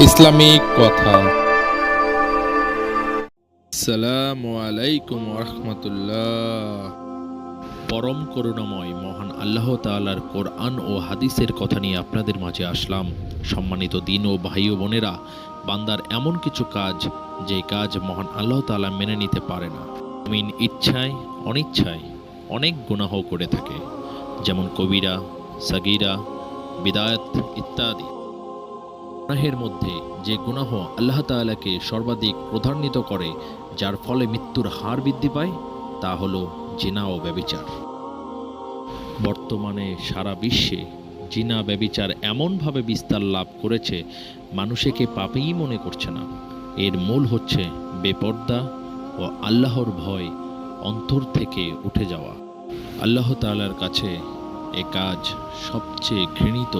Islamic কথা। আসসালামু আলাইকুম রাহমাতুল্লাহ। পরম করুণাময় মহান আল্লাহ তাআলার কোরআন ও হাদিসের কথা নিয়ে আপনাদের মাঝে আসলাম। সম্মানিত দিন ও ভাই ও বোনেরা, বান্দার এমন কিছু কাজ যে কাজ মহান আল্লাহ তাআলা মেনে নিতে পারে না। মুমিন ইচ্ছায় অনিচ্ছায় অনেক গুনাহ করে থাকে, যেমন কবিরা, সাগীরা, বিদায়াত ইত্যাদি। গুনাহের মধ্যে যে গুনাহ আল্লাহ তাআলাকে সর্বাধিক ক্রোধান্বিত করে, যার ফলে মৃত্যুর হার বৃদ্ধি পায়, তা হলো জিনা ও ব্যভিচার। বর্তমানে সারা বিশ্বে জিনা ব্যভিচার এমনভাবে বিস্তার লাভ করেছে, মানুষকে পাপীই মনে করছে না। এর মূল হচ্ছে বেপর্দা ও আল্লাহর ভয় অন্তর থেকে উঠে যাওয়া। আল্লাহ তাআলার কাছে এ কাজ সবচেয়ে ঘৃণিত